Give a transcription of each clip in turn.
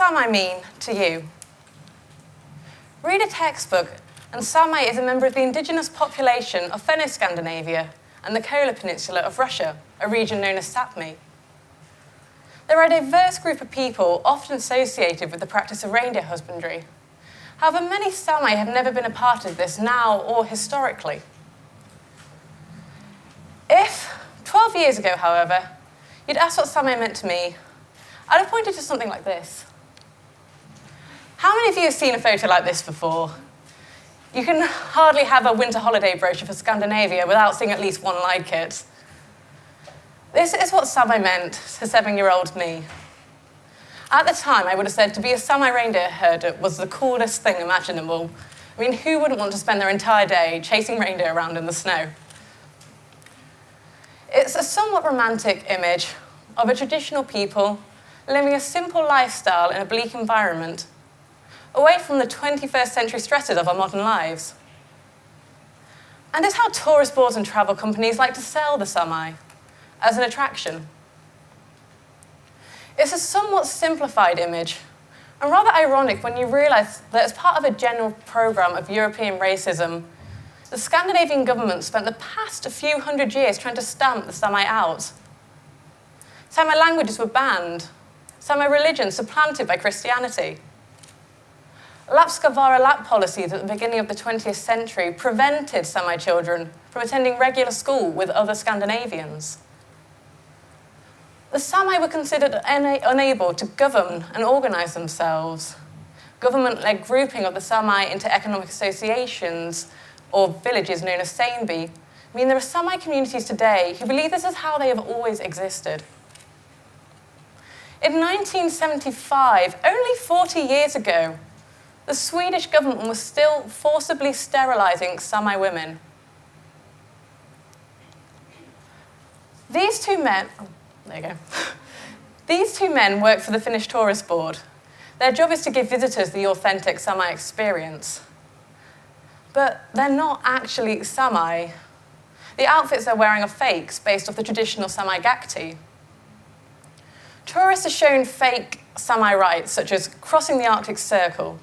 Sami mean to you? Read a textbook, and Sami is a member of the indigenous population of Fennoscandinavia and the Kola Peninsula of Russia, a region known as Sapmi. They're a diverse group of people often associated with the practice of reindeer husbandry. However, many Sami have never been a part of this now or historically. If 12 years ago, however, you'd asked what Sami meant to me, I'd have pointed to something like this. How many of you have seen a photo like this before? You can hardly have a winter holiday brochure for Scandinavia without seeing at least one like it. This is what Sami meant to 7-year-old me. At the time, I would have said to be a Sami reindeer herder was the coolest thing imaginable. I mean, who wouldn't want to spend their entire day chasing reindeer around in the snow? It's a somewhat romantic image of a traditional people living a simple lifestyle in a bleak environment, away from the 21st century stresses of our modern lives. And it's how tourist boards and travel companies like to sell the Sami as an attraction. It's a somewhat simplified image, and rather ironic when you realise that as part of a general programme of European racism, the Scandinavian government spent the past few hundred years trying to stamp the Sami out. Sami languages were banned, Sami religion supplanted by Christianity. Lapskavara Lap policies at the beginning of the 20th century prevented Sami children from attending regular school with other Scandinavians. The Sami were considered unable to govern and organise themselves. Government-led grouping of the Sami into economic associations or villages known as Sameby mean there are Sami communities today who believe this is how they have always existed. In 1975, only 40 years ago, the Swedish government was still forcibly sterilising Sami women. These two men work for the Finnish Tourist Board. Their job is to give visitors the authentic Sami experience. But they're not actually Sami. The outfits they're wearing are fakes based off the traditional Sami gakti. Tourists are shown fake Sami rites, such as crossing the Arctic Circle.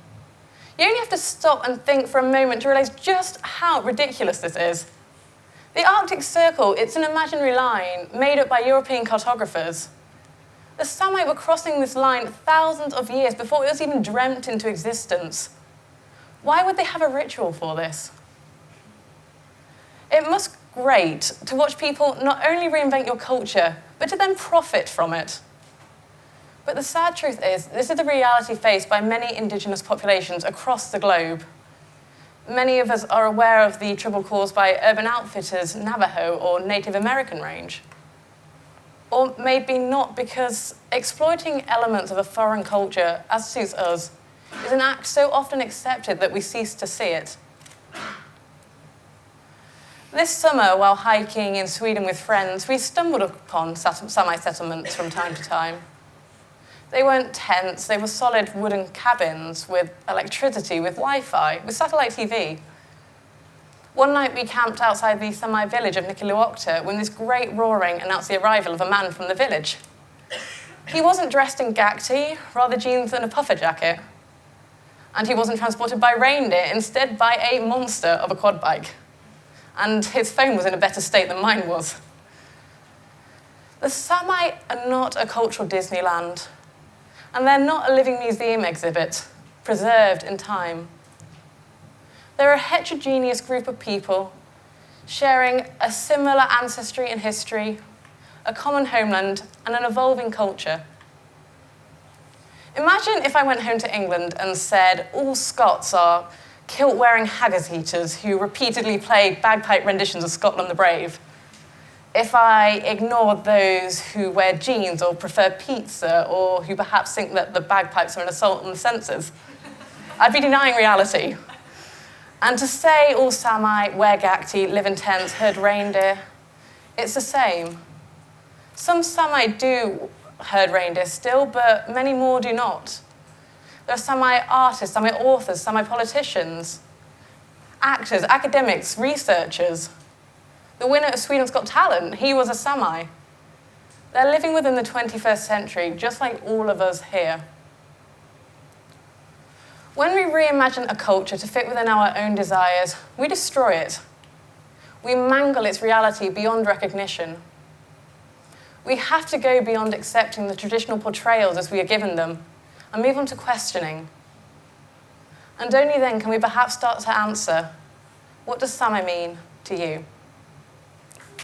You only have to stop and think for a moment to realise just how ridiculous this is. The Arctic Circle, it's an imaginary line made up by European cartographers. The Sami were crossing this line thousands of years before it was even dreamt into existence. Why would they have a ritual for this? It must be great to watch people not only reinvent your culture, but to then profit from it. But the sad truth is, this is the reality faced by many indigenous populations across the globe. Many of us are aware of the trouble caused by Urban Outfitters' Navajo or Native American range. Or maybe not, because exploiting elements of a foreign culture as suits us is an act so often accepted that we cease to see it. This summer, while hiking in Sweden with friends, we stumbled upon Sami settlements from time to time. They weren't tents, they were solid wooden cabins with electricity, with Wi-Fi, with satellite TV. One night we camped outside the Sami village of Nikkaluokta when this great roaring announced the arrival of a man from the village. He wasn't dressed in gakti, rather jeans and a puffer jacket. And he wasn't transported by reindeer, instead by a monster of a quad bike. And his phone was in a better state than mine was. The Sami are not a cultural Disneyland. And they're not a living museum exhibit, preserved in time. They're a heterogeneous group of people sharing a similar ancestry and history, a common homeland, and an evolving culture. Imagine if I went home to England and said all Scots are kilt-wearing haggis-eaters who repeatedly play bagpipe renditions of Scotland the Brave. If I ignored those who wear jeans or prefer pizza or who perhaps think that the bagpipes are an assault on the senses, I'd be denying reality. And to say all Sami wear gakti, live in tents, herd reindeer, it's the same. Some Sami do herd reindeer still, but many more do not. There are Sami artists, Sami authors, Sami politicians, actors, academics, researchers. The winner of Sweden's Got Talent, he was a Sami. They're living within the 21st century, just like all of us here. When we reimagine a culture to fit within our own desires, we destroy it. We mangle its reality beyond recognition. We have to go beyond accepting the traditional portrayals as we are given them and move on to questioning. And only then can we perhaps start to answer, what does Sami mean to you?